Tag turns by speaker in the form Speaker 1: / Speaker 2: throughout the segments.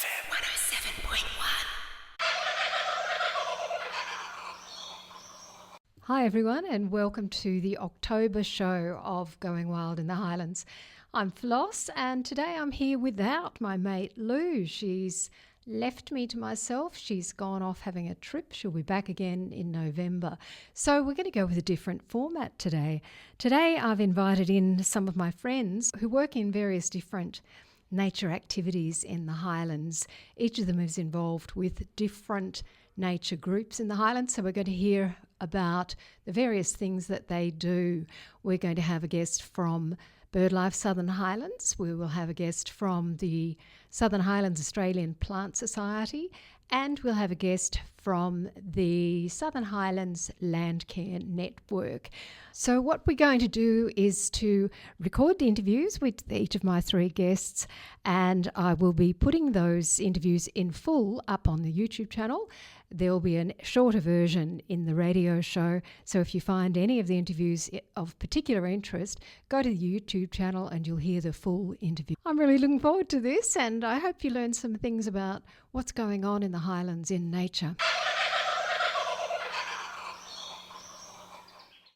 Speaker 1: FM 107.1.
Speaker 2: Hi everyone and welcome to the October show of Going Wild in the Highlands. I'm Floss and today I'm here without my mate Lou. She's left me to myself. She's gone off having a trip. She'll be back again in November. So we're going to go with a different format today. Today I've invited in some of my friends who work in various different nature activities in the Highlands. Each of them is involved with different nature groups in the Highlands, so we're going to hear about the various things that they do. We're going to have a guest from BirdLife Southern Highlands. We will have a guest from the Southern Highlands Australian Plant Society, and we'll have a guest from the Southern Highlands Landcare Network. So what we're going to do is to record the interviews with each of my three guests, and I will be putting those interviews in full up on the YouTube channel. There will be a shorter version in the radio show, so if you find any of the interviews of particular interest, go to the YouTube channel and you'll hear the full interview. I'm really looking forward to this, and I hope you learn some things about what's going on in the Highlands in nature.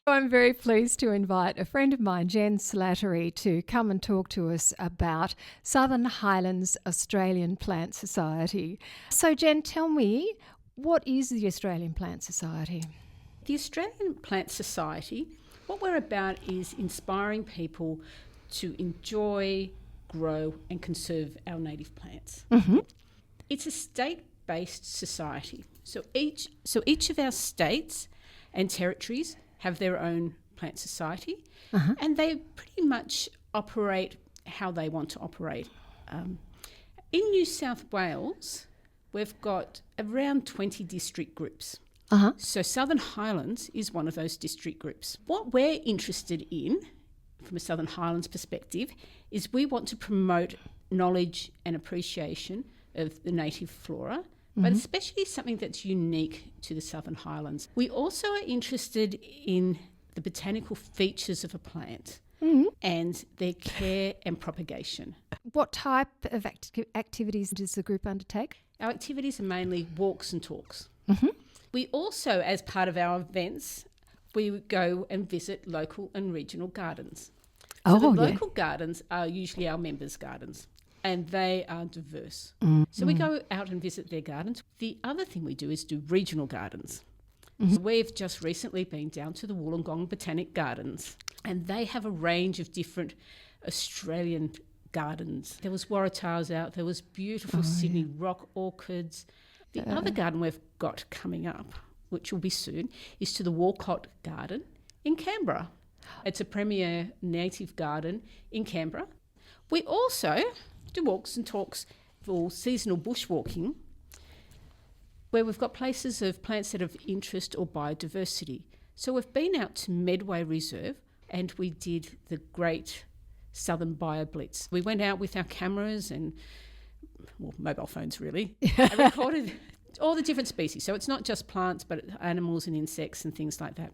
Speaker 2: I'm very pleased to invite a friend of mine, Jen Slattery, to come and talk to us about Southern Highlands Australian Plant Society. So Jen, tell me, what is the Australian Plant Society?
Speaker 3: The Australian Plant Society, what we're about is inspiring people to enjoy, grow and conserve our native plants.
Speaker 2: Mm-hmm.
Speaker 3: It's a state-based society. So each of our states and territories have their own plant society, and they pretty much operate how they want to operate. In New South Wales, we've got around 20 district groups. So Southern Highlands is one of those district groups. What we're interested in, from a Southern Highlands perspective, is we want to promote knowledge and appreciation of the native flora, but especially something that's unique to the Southern Highlands. We also are interested in the botanical features of a plant and their care and propagation.
Speaker 2: What type of activities does the group undertake?
Speaker 3: Our activities are mainly walks and talks. We also, as part of our events, we go and visit local and regional gardens. So the local gardens are usually our members' gardens, and they are diverse. So we go out and visit their gardens. The other thing we do is do regional gardens. So we've just recently been down to the Wollongong Botanic Gardens, and they have a range of different Australian gardens. There was waratahs out, there was beautiful Sydney rock orchids. The other garden we've got coming up, which will be soon, is to the Walcott Garden in Canberra. It's a premier native garden in Canberra. We also do walks and talks for seasonal bushwalking, where we've got places of plants that are of interest or biodiversity. So we've been out to Medway Reserve and we did the great Southern Bio Blitz. We went out with our cameras and, well, mobile phones really, and recorded all the different species. So it's not just plants, but animals and insects and things like that.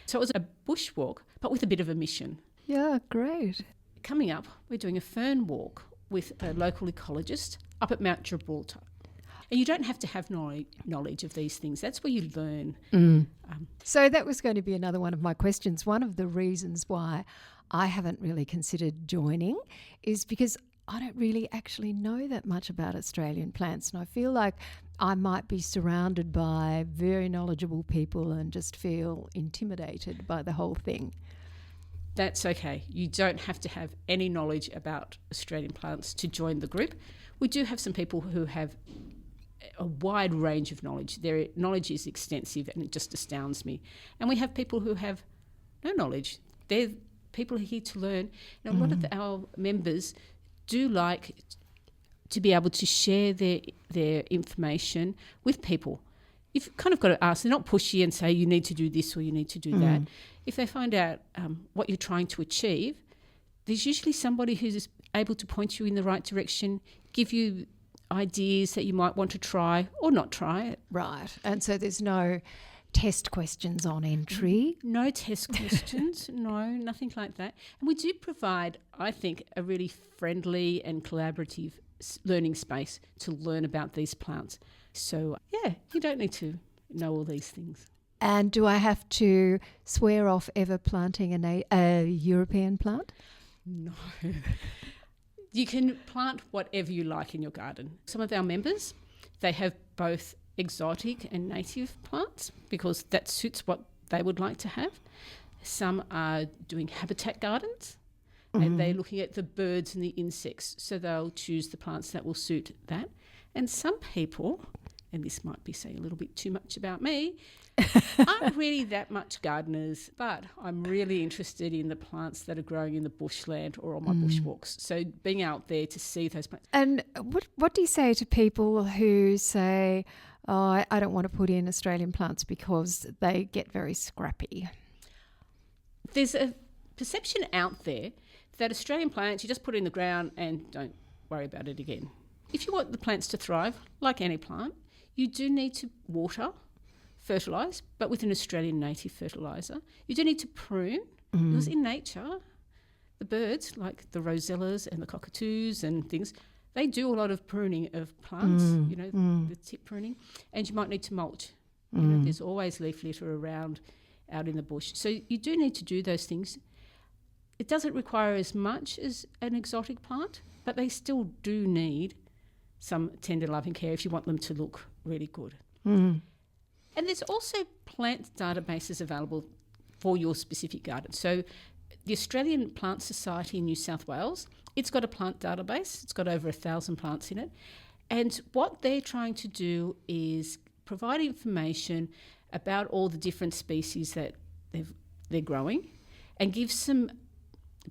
Speaker 3: So it was a bushwalk, but with a bit of a mission.
Speaker 2: Yeah, great.
Speaker 3: Coming up, we're doing a fern walk with a local ecologist up at Mount Gibraltar. And you don't have to have knowledge of these things. That's where you learn.
Speaker 2: So that was going to be another one of my questions. One of the reasons why I haven't really considered joining is because I don't really actually know that much about Australian plants, and I feel like I might be surrounded by very knowledgeable people and just feel intimidated by the whole thing.
Speaker 3: That's okay. You don't have to have any knowledge about Australian plants to join the group. We do have some people who have a wide range of knowledge. Their knowledge is extensive and it just astounds me. And we have people who have no knowledge. They're people who are here to learn. A lot of our members do like to be able to share their information with people. You've kind of got to ask. They're not pushy and say you need to do this or you need to do that. If they find out what you're trying to achieve, there's usually somebody who's able to point you in the right direction, give you ideas that you might want to try or not try.
Speaker 2: Right. And so there's no test questions on entry?
Speaker 3: No test questions, no, nothing like that. And we do provide, I think, a really friendly and collaborative learning space to learn about these plants. So, you don't need to know all these things.
Speaker 2: And do I have to swear off ever planting a European plant?
Speaker 3: No. You can plant whatever you like in your garden. Some of our members, they have both exotic and native plants because that suits what they would like to have. Some are doing habitat gardens and they're looking at the birds and the insects, so they'll choose the plants that will suit that. And some people, and this might be saying a little bit too much about me, aren't really that much gardeners, but I'm really interested in the plants that are growing in the bushland or on my bushwalks. So being out there to see those plants.
Speaker 2: And what do you say to people who say, oh, I don't want to put in Australian plants because they get very scrappy?
Speaker 3: There's a perception out there that Australian plants, you just put it in the ground and don't worry about it again. If you want the plants to thrive, like any plant, you do need to water, fertilise, but with an Australian native fertiliser. You do need to prune, because in nature, the birds, like the rosellas and the cockatoos and things, they do a lot of pruning of plants, the tip pruning, and you might need to mulch. There's always leaf litter around out in the bush. So you do need to do those things. It doesn't require as much as an exotic plant, but they still do need some tender loving care if you want them to look really good. And there's also plant databases available for your specific garden. So the Australian Plant Society in New South Wales, it's got a plant database. It's got over 1,000 plants in it. And what they're trying to do is provide information about all the different species that they're growing and give some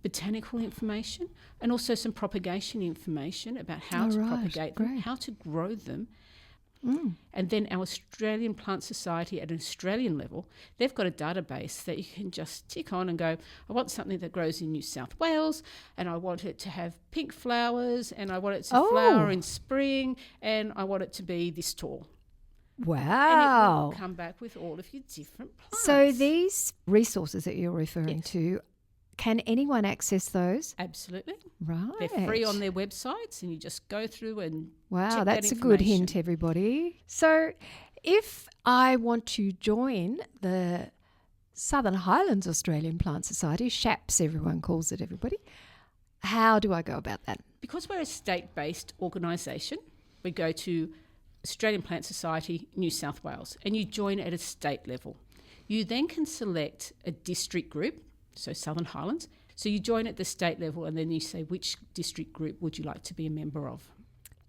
Speaker 3: botanical information and also some propagation information about how to propagate them, how to grow them. And then our Australian Plant Society at an Australian level, they've got a database that you can just tick on and go, I want something that grows in New South Wales and I want it to have pink flowers and I want it to flower in spring and I want it to be this tall.
Speaker 2: Wow.
Speaker 3: And it will come back with all of your different plants.
Speaker 2: So these resources that you're referring to, can anyone access those?
Speaker 3: Absolutely.
Speaker 2: Right.
Speaker 3: They're free on their websites and you just go through and
Speaker 2: wow, that's a good hint, everybody. So if I want to join the Southern Highlands Australian Plant Society, SHAPS everyone calls it, everybody, how do I go about that?
Speaker 3: Because we're a state-based organisation, we go to Australian Plant Society, New South Wales, and you join at a state level. You then can select a district group, so Southern Highlands. So you join at the state level and then you say which district group would you like to be a member of.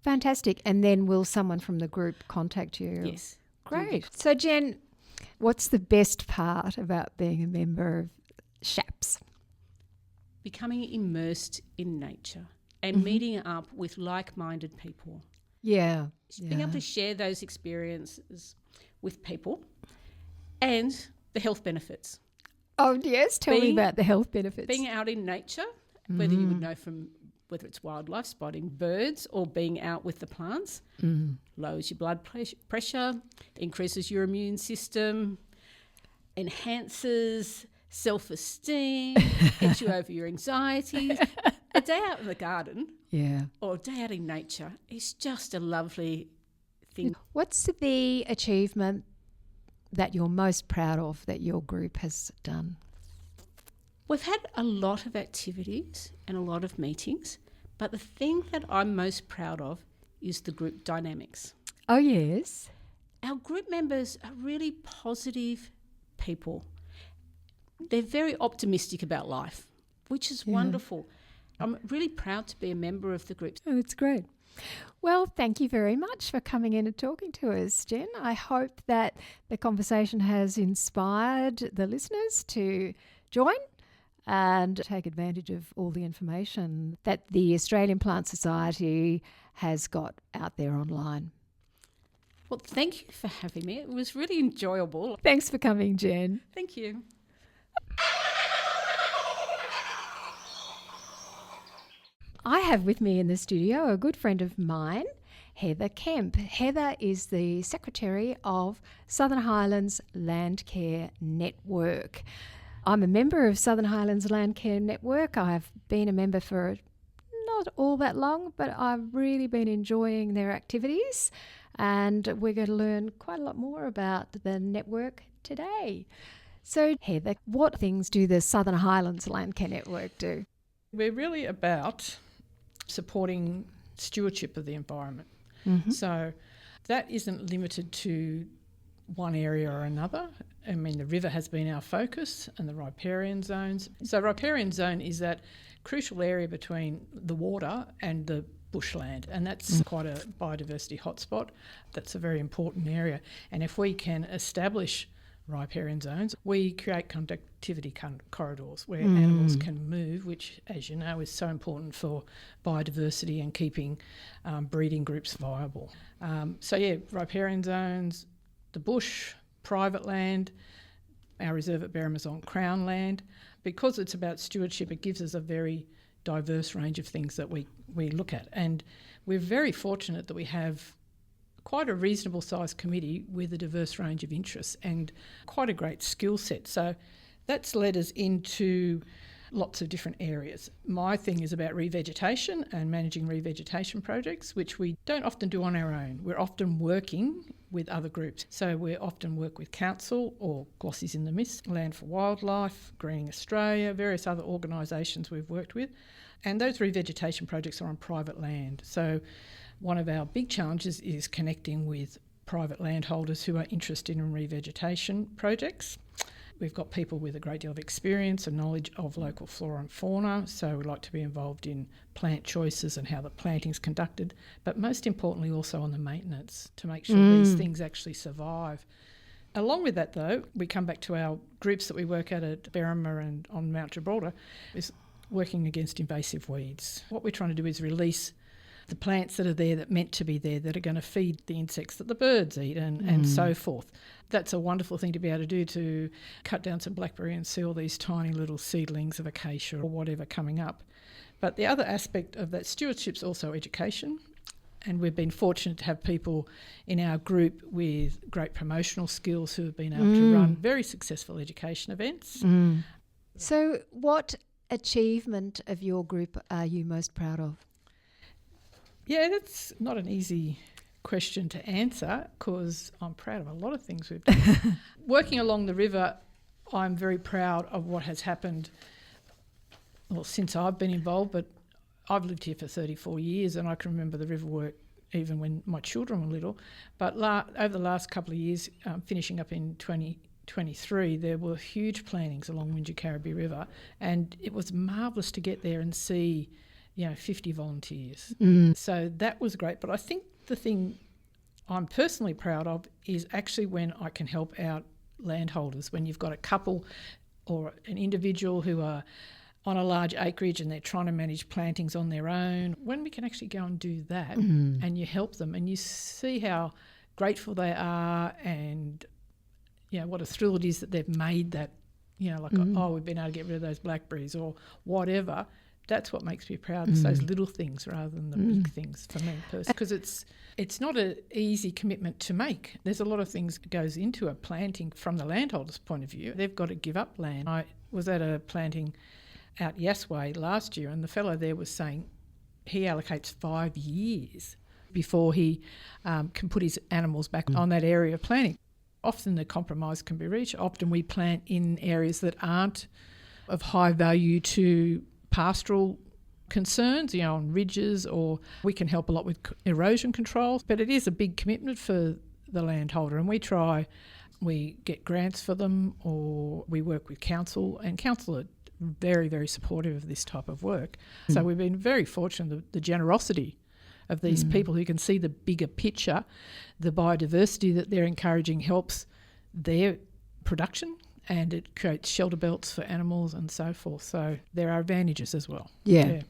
Speaker 2: Fantastic. And then will someone from the group contact you?
Speaker 3: Yes.
Speaker 2: Great. So Jen, what's the best part about being a member of SHAPS?
Speaker 3: Becoming immersed in nature and meeting up with like-minded people.
Speaker 2: Yeah.
Speaker 3: Being able to share those experiences with people and the health benefits.
Speaker 2: Oh, yes. Tell me about the health benefits.
Speaker 3: Being out in nature, whether you would know from whether it's wildlife, spotting birds or being out with the plants, lowers your blood pressure, increases your immune system, enhances self-esteem, gets you over your anxieties. A day out in the garden or a day out in nature is just a lovely thing.
Speaker 2: What's the achievement that you're most proud of that your group has done?
Speaker 3: We've had a lot of activities and a lot of meetings, but the thing that I'm most proud of is the group dynamics.
Speaker 2: Oh, yes.
Speaker 3: Our group members are really positive people. They're very optimistic about life, which is wonderful. I'm really proud to be a member of the group.
Speaker 2: Oh, that's great. Well, thank you very much for coming in and talking to us, Jen. I hope that the conversation has inspired the listeners to join and take advantage of all the information that the Australian Plant Society has got out there online.
Speaker 3: Well, thank you for having me. It was really enjoyable.
Speaker 2: Thanks for coming, Jen.
Speaker 3: Thank you.
Speaker 2: I have with me in the studio a good friend of mine, Heather Kemp. Heather is the Secretary of Southern Highlands Landcare Network. I'm a member of Southern Highlands Landcare Network. I've been a member for not all that long, but I've really been enjoying their activities, and we're going to learn quite a lot more about the network today. So, Heather, what things do the Southern Highlands Landcare Network do?
Speaker 4: We're really about supporting stewardship of the environment. So that isn't limited to one area or another. I mean, the river has been our focus and the riparian zones. So riparian zone is that crucial area between the water and the bushland, and that's quite a biodiversity hotspot. That's a very important area. And if we can establish riparian zones, we create conductivity corridors where animals can move, which, as you know, is so important for biodiversity and keeping breeding groups viable. Riparian zones, the bush, private land, our reserve at Berrimah's on Crown land. Because it's about stewardship, it gives us a very diverse range of things that we look at. And we're very fortunate that we have quite a reasonable sized committee with a diverse range of interests and quite a great skill set. So that's led us into lots of different areas. My thing is about revegetation and managing revegetation projects, which we don't often do on our own. We're often working with other groups. So we often work with council or Glossies in the Mist, Land for Wildlife, Greening Australia, various other organisations we've worked with. And those revegetation projects are on private land. So one of our big challenges is connecting with private landholders who are interested in revegetation projects. We've got people with a great deal of experience and knowledge of local flora and fauna, so we like to be involved in plant choices and how the planting's conducted, but most importantly also on the maintenance to make sure these things actually survive. Along with that, though, we come back to our groups that we work at Berrimah and on Mount Gibraltar, is working against invasive weeds. What we're trying to do is release the plants that are there that meant to be there, that are going to feed the insects that the birds eat and so forth. That's a wonderful thing to be able to do, to cut down some blackberry and see all these tiny little seedlings of acacia or whatever coming up. But the other aspect of that stewardship is also education. And we've been fortunate to have people in our group with great promotional skills who have been able to run very successful education events.
Speaker 2: So what achievement of your group are you most proud of?
Speaker 4: Yeah, that's not an easy question to answer because I'm proud of a lot of things we've done. Working along the river, I'm very proud of what has happened, well, since I've been involved, but I've lived here for 34 years and I can remember the river work even when my children were little. But over the last couple of years, finishing up in 2023, there were huge plantings along Wingecarribee River, and it was marvellous to get there and see 50 volunteers. So that was great. But I think the thing I'm personally proud of is actually when I can help out landholders, when you've got a couple or an individual who are on a large acreage and they're trying to manage plantings on their own, when we can actually go and do that and you help them and you see how grateful they are and what a thrill it is that they've made that, we've been able to get rid of those blackberries or whatever. That's what makes me proud. It's those little things rather than the big things for me personally. Because it's not an easy commitment to make. There's a lot of things that goes into a planting from the landholder's point of view. They've got to give up land. I was at a planting out Yasway last year and the fellow there was saying he allocates 5 years before he can put his animals back on that area of planting. Often the compromise can be reached. Often we plant in areas that aren't of high value to pastoral concerns, on ridges, or we can help a lot with erosion control. But it is a big commitment for the landholder, and we get grants for them, or we work with council, and council are very, very supportive of this type of work. So we've been very fortunate, the generosity of these people who can see the bigger picture, the biodiversity that they're encouraging helps their production, and it creates shelter belts for animals and so forth. So there are advantages as well.
Speaker 2: Yeah.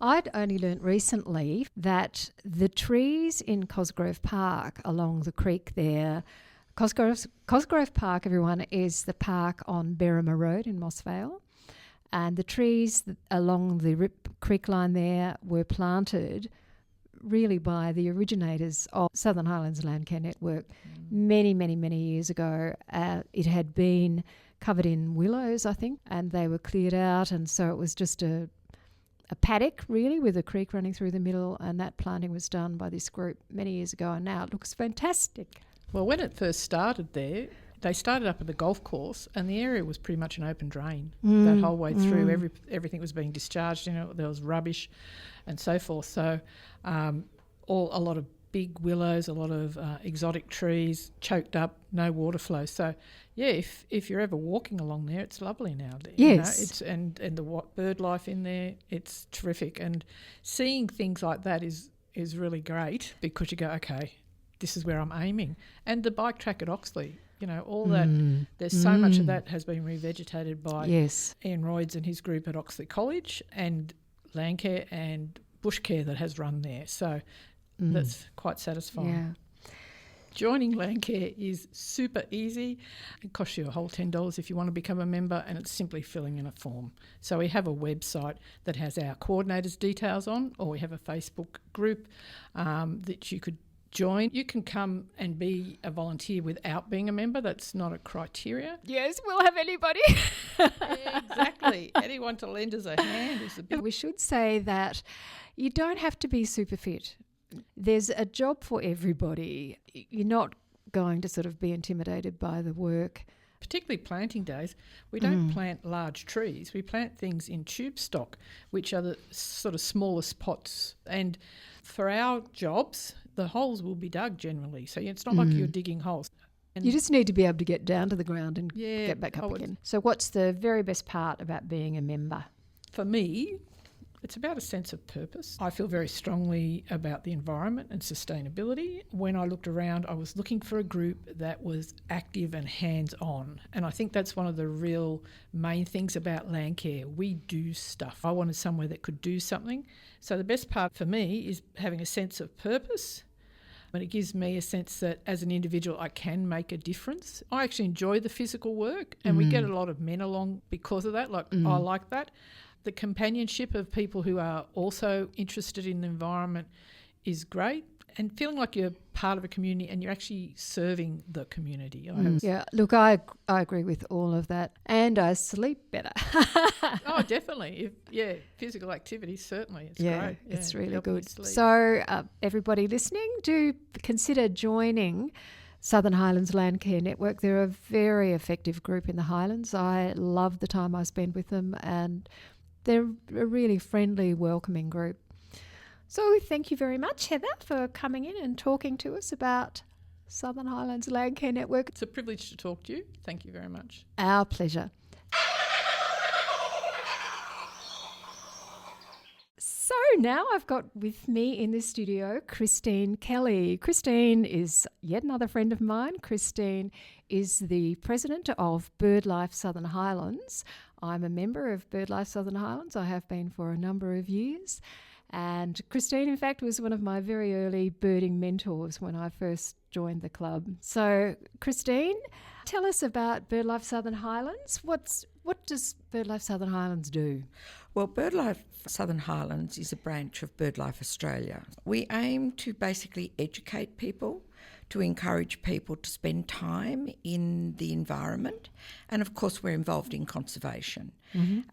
Speaker 2: I'd only learnt recently that the trees in Cosgrove Park along the creek there, Cosgrove Park, everyone, is the park on Berrimah Road in Mossvale, and the trees along the creek line there were planted really by the originators of Southern Highlands Landcare Network many, many, many years ago. It had been covered in willows, I think, and they were cleared out, and so it was just a paddock, really, with a creek running through the middle, and that planting was done by this group many years ago, and now it looks fantastic.
Speaker 4: Well, when it first started there, they started up at the golf course, and the area was pretty much an open drain that whole way through. Everything was being discharged, there was rubbish and so forth. So a lot of big willows, a lot of exotic trees, choked up, no water flow. So, yeah, if you're ever walking along there, it's lovely now.
Speaker 2: Yes.
Speaker 4: And the bird life in there, it's terrific. And seeing things like that is really great, because you go, okay, this is where I'm aiming. And the bike track at Oxley, all that, there's so much of that has been revegetated by Ian Royds and his group at Oxley College, and Landcare and Bushcare that has run there. So that's quite satisfying.
Speaker 2: Yeah.
Speaker 4: Joining Landcare is super easy. It costs you a whole $10 if you want to become a member, and it's simply filling in a form. So we have a website that has our coordinators' details on, or we have a Facebook group that you could join. You can come and be a volunteer without being a member. That's not a criteria.
Speaker 2: Yes, we'll have anybody.
Speaker 4: Exactly. Anyone to lend us a hand is the big.
Speaker 2: We should say that you don't have to be super fit. There's a job for everybody. You're not going to sort of be intimidated by the work.
Speaker 4: Particularly planting days, we don't plant large trees. We plant things in tube stock, which are the sort of smallest pots. And for our jobs, the holes will be dug generally. So it's not like you're digging holes. And
Speaker 2: you just need to be able to get down to the ground and get back up again. So what's the very best part about being a member?
Speaker 4: For me, it's about a sense of purpose. I feel very strongly about the environment and sustainability. When I looked around, I was looking for a group that was active and hands-on. And I think that's one of the real main things about Landcare. We do stuff. I wanted somewhere that could do something. So the best part for me is having a sense of purpose. And it gives me a sense that as an individual, I can make a difference. I actually enjoy the physical work, and we get a lot of men along because of that. I like that. The companionship of people who are also interested in the environment is great, and feeling like you're part of a community and you're actually serving the community.
Speaker 2: Yeah, look, I agree with all of that, and I sleep better.
Speaker 4: Oh, definitely. Physical activity, certainly. It's great. Yeah,
Speaker 2: it's really good. So everybody listening, do consider joining Southern Highlands Landcare Network. They're a very effective group in the Highlands. I love the time I spend with them, and they're a really friendly, welcoming group. So thank you very much, Heather, for coming in and talking to us about Southern Highlands Landcare Network.
Speaker 4: It's a privilege to talk to you. Thank you very much.
Speaker 2: Our pleasure. So now I've got with me in the studio Christine Kelly. Christine is yet another friend of mine. Christine is the president of BirdLife Southern Highlands. I'm a member of BirdLife Southern Highlands. I have been for a number of years. And Christine, in fact, was one of my very early birding mentors when I first joined the club. So, Christine, tell us about BirdLife Southern Highlands. What does BirdLife Southern Highlands do?
Speaker 5: Well, BirdLife Southern Highlands is a branch of BirdLife Australia. We aim to basically educate people, to encourage people to spend time in the environment, and of course we're involved in conservation.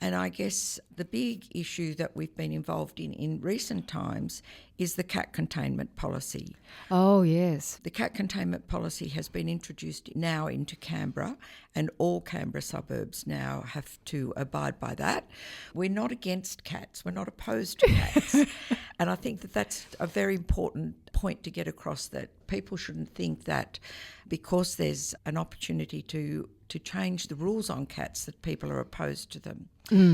Speaker 5: And I guess the big issue that we've been involved in recent times is the cat containment policy.
Speaker 2: Oh, yes.
Speaker 5: The cat containment policy has been introduced now into Canberra, and all Canberra suburbs now have to abide by that. We're not against cats. We're not opposed to cats. And I think that that's a very important point to get across, that people shouldn't think that because there's an opportunity to change the rules on cats that people are opposed to them.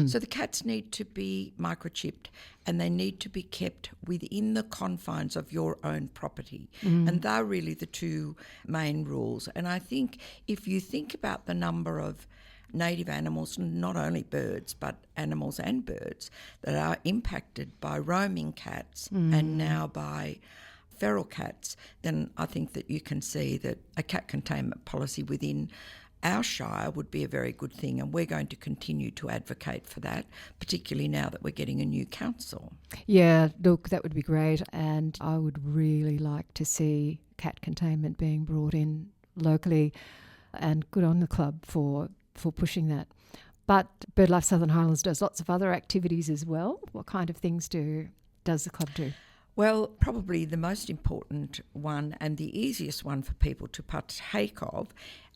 Speaker 5: So the cats need to be microchipped, and they need to be kept within the confines of your own property. And they're really the two main rules. And I think if you think about the number of native animals, not only birds, but animals and birds, that are impacted by roaming cats and now by feral cats, then I think that you can see that a cat containment policy within our shire would be a very good thing, and we're going to continue to advocate for that, particularly now that we're getting a new council.
Speaker 2: Yeah, look, that would be great, and I would really like to see cat containment being brought in locally, and good on the club for pushing that. But BirdLife Southern Highlands does lots of other activities as well. What kind of things does the club do?
Speaker 5: Well, probably the most important one and the easiest one for people to partake of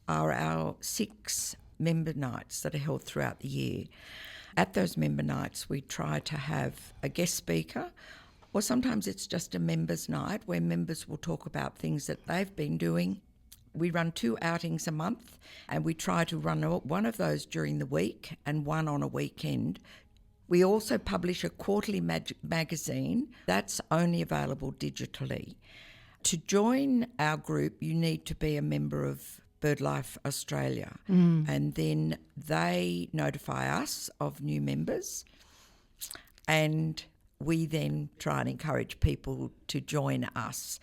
Speaker 5: are our 6 member nights that are held throughout the year. At those member nights, we try to have a guest speaker, or sometimes it's just a members' night where members will talk about things that they've been doing. We run 2 outings a month, and we try to run one of those during the week and one on a weekend. We also publish a quarterly magazine that's only available digitally. To join our group, you need to be a member of BirdLife Australia, and then they notify us of new members, and we then try and encourage people to join us.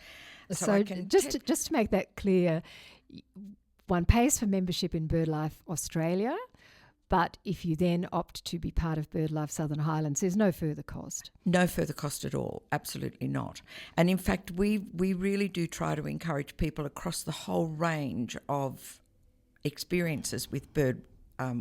Speaker 2: So just to make that clear, one pays for membership in BirdLife Australia, but if you then opt to be part of BirdLife Southern Highlands, there's no further cost.
Speaker 5: No further cost at all, absolutely not. And in fact, we really do try to encourage people across the whole range of experiences with bird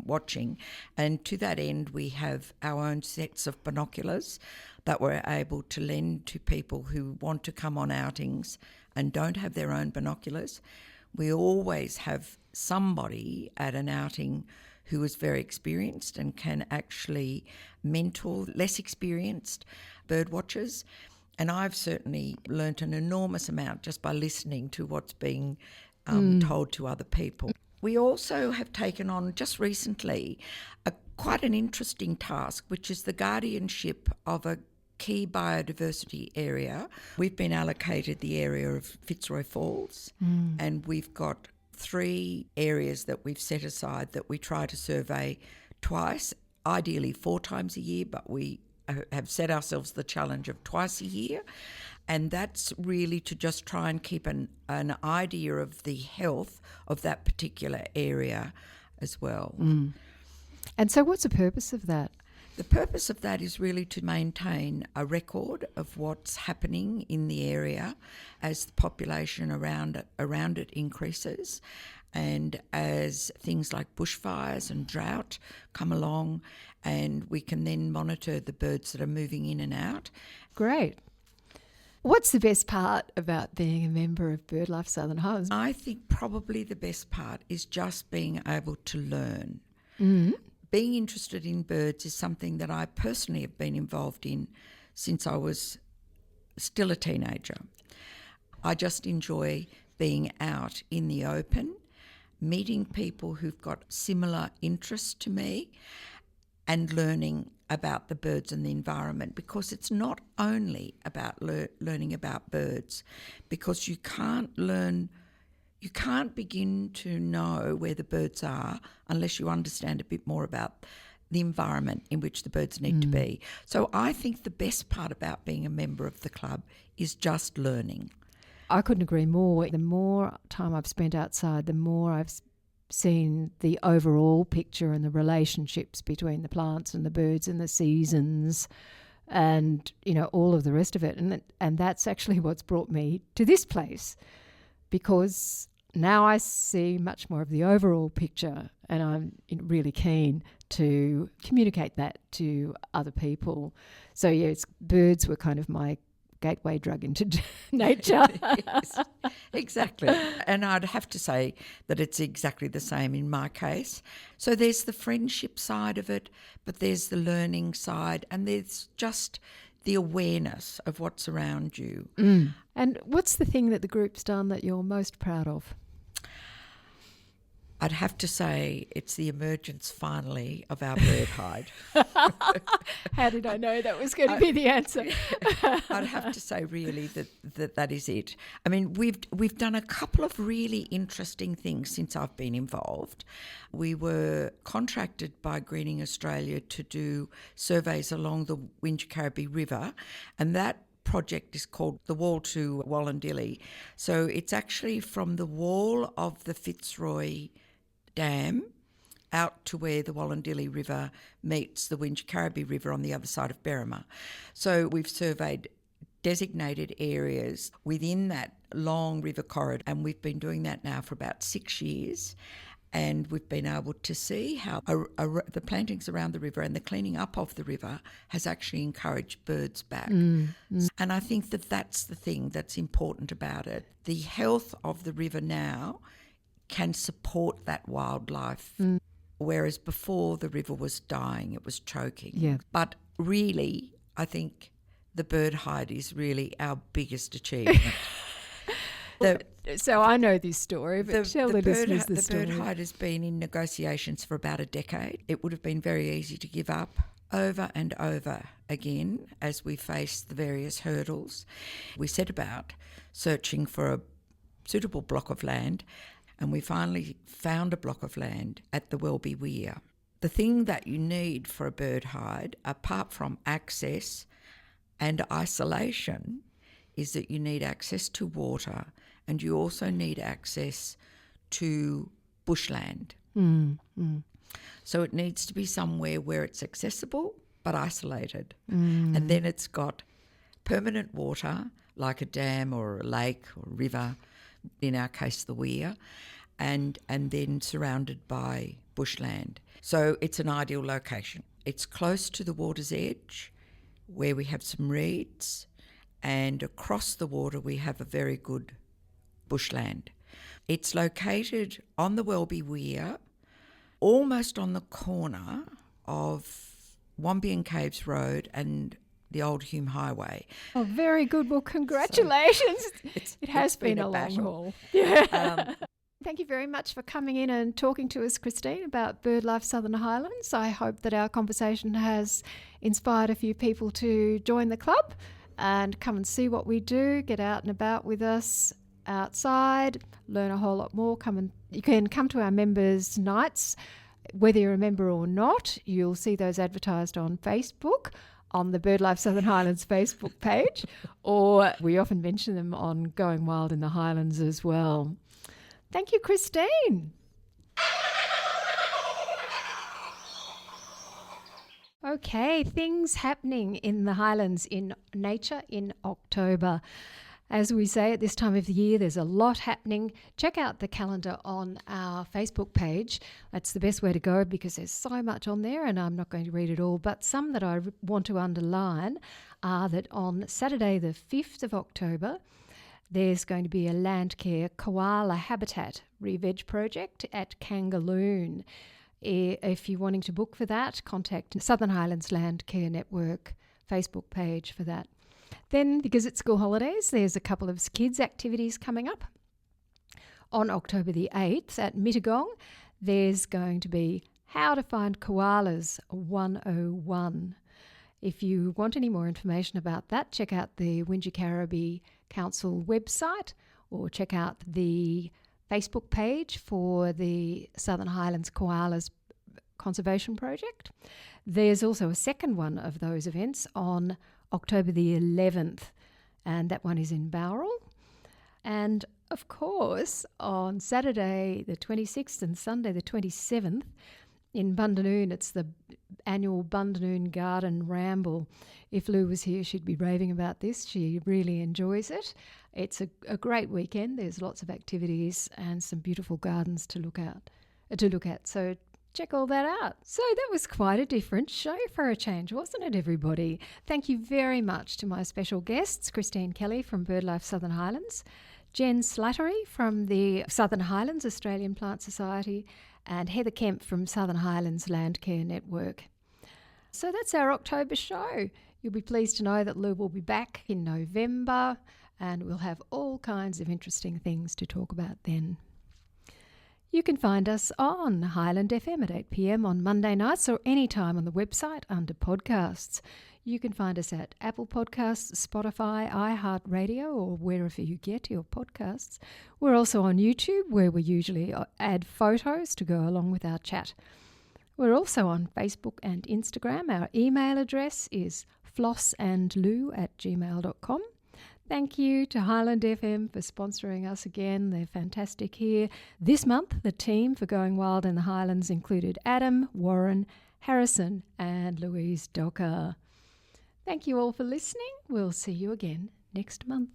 Speaker 5: watching. And to that end, we have our own sets of binoculars that we're able to lend to people who want to come on outings and don't have their own binoculars. We always have somebody at an outing who is very experienced and can actually mentor less experienced bird watchers. And I've certainly learnt an enormous amount just by listening to what's being told to other people. We also have taken on just recently quite an interesting task, which is the guardianship of a key biodiversity area. We've been allocated the area of Fitzroy Falls, and we've got 3 areas that we've set aside that we try to survey twice, ideally 4 times a year, but we have set ourselves the challenge of twice a year. And that's really to just try and keep an idea of the health of that particular area as well.
Speaker 2: And so what's the purpose of that?
Speaker 5: The purpose of that is really to maintain a record of what's happening in the area as the population around it increases, and as things like bushfires and drought come along, and we can then monitor the birds that are moving in and out.
Speaker 2: Great. What's the best part about being a member of BirdLife Southern Highlands?
Speaker 5: I think probably the best part is just being able to learn. Being interested in birds is something that I personally have been involved in since I was still a teenager. I just enjoy being out in the open, meeting people who've got similar interests to me, and learning about the birds and the environment, because it's not only about learning about birds, because you can't begin to know where the birds are unless you understand a bit more about the environment in which the birds need to be. So I think the best part about being a member of the club is just learning.
Speaker 2: I couldn't agree more. The more time I've spent outside, the more I've seen the overall picture and the relationships between the plants and the birds and the seasons and, all of the rest of it. And that's actually what's brought me to this place, because now I see much more of the overall picture, and I'm really keen to communicate that to other people. So, yes, birds were kind of my gateway drug into nature.
Speaker 5: Yes, exactly. And I'd have to say that it's exactly the same in my case. So there's the friendship side of it, but there's the learning side, and there's just the awareness of what's around you.
Speaker 2: And what's the thing that the group's done that you're most proud of?
Speaker 5: I'd have to say it's the emergence finally of our bird hide.
Speaker 2: How did I know that was going to be the answer?
Speaker 5: I'd have to say really that is it. I mean, we've done a couple of really interesting things since I've been involved. We were contracted by Greening Australia to do surveys along the Wingecarribee River, and that project is called the Wall to Wallandilly. So it's actually from the wall of the Fitzroy Dam out to where the Wallandilly River meets the Wingecarribee River on the other side of Berrima. So we've surveyed designated areas within that long river corridor, and we've been doing that now for about 6 years. And we've been able to see how the plantings around the river and the cleaning up of the river has actually encouraged birds back. And I think that that's the thing that's important about it. The health of the river now can support that wildlife, whereas before the river was dying, it was choking.
Speaker 2: Yeah.
Speaker 5: But really, I think the bird hide is really our biggest achievement.
Speaker 2: So I know this story, but tell the listeners the story.
Speaker 5: The bird hide has been in negotiations for about a decade. It would have been very easy to give up over and over again as we faced the various hurdles. We set about searching for a suitable block of land, and we finally found a block of land at the Welby Weir. The thing that you need for a bird hide, apart from access and isolation, is that you need access to water, and you also need access to bushland. So it needs to be somewhere where it's accessible but isolated. And then it's got permanent water, like a dam or a lake or a river, in our case the weir, and then surrounded by bushland. So it's an ideal location. It's close to the water's edge, where we have some reeds, and across the water we have a very good bushland. It's located on the Welby Weir, almost on the corner of Wambian Caves Road and the Old Hume Highway.
Speaker 2: Oh, very good. Well, congratulations. It has been a long
Speaker 5: battle.
Speaker 2: haul. Yeah. Thank you very much for coming in and talking to us, Christine, about BirdLife Southern Highlands. I hope that our conversation has inspired a few people to join the club and come and see what we do, get out and about with us outside, learn a whole lot more. You can come to our members' nights, whether you're a member or not. You'll see those advertised on Facebook, on the BirdLife Southern Highlands Facebook page, or we often mention them on Going Wild in the Highlands as well. Thank you, Christine. Okay, things happening in the Highlands in nature in October. As we say at this time of the year, there's a lot happening. Check out the calendar on our Facebook page. That's the best way to go because there's so much on there and I'm not going to read it all. But some that I want to underline are that on Saturday the 5th of October, there's going to be a Landcare Koala Habitat Re-Veg project at Kangaloon. If you're wanting to book for that, contact Southern Highlands Landcare Network Facebook page for that. Then, because it's school holidays, there's a couple of kids' activities coming up. On October the 8th at Mittagong, there's going to be How to Find Koalas 101. If you want any more information about that, check out the Wingecarribee Council website or check out the Facebook page for the Southern Highlands Koalas Conservation Project. There's also a second one of those events on October the 11th, and that one is in Bowral. And of course, on Saturday the 26th and Sunday the 27th in Bundanoon, it's the annual Bundanoon Garden Ramble. If Lou was here, she'd be raving about this. She really enjoys it. It's a great weekend. There's lots of activities and some beautiful gardens to look at. So check all that out. So that was quite a different show for a change, wasn't it, everybody? Thank you very much to my special guests, Christine Kelly from BirdLife Southern Highlands, Jen Slattery from the Southern Highlands Australian Plant Society, and Heather Kemp from Southern Highlands Landcare Network. So that's our October show. You'll be pleased to know that Lou will be back in November, and we'll have all kinds of interesting things to talk about then. You can find us on Highland FM at 8 p.m. on Monday nights or any time on the website under podcasts. You can find us at Apple Podcasts, Spotify, iHeartRadio, or wherever you get your podcasts. We're also on YouTube, where we usually add photos to go along with our chat. We're also on Facebook and Instagram. Our email address is flossandlou@gmail.com. Thank you to Highland FM for sponsoring us again. They're fantastic here. This month, the team for Going Wild in the Highlands included Adam, Warren, Harrison and Louise Docker. Thank you all for listening. We'll see you again next month.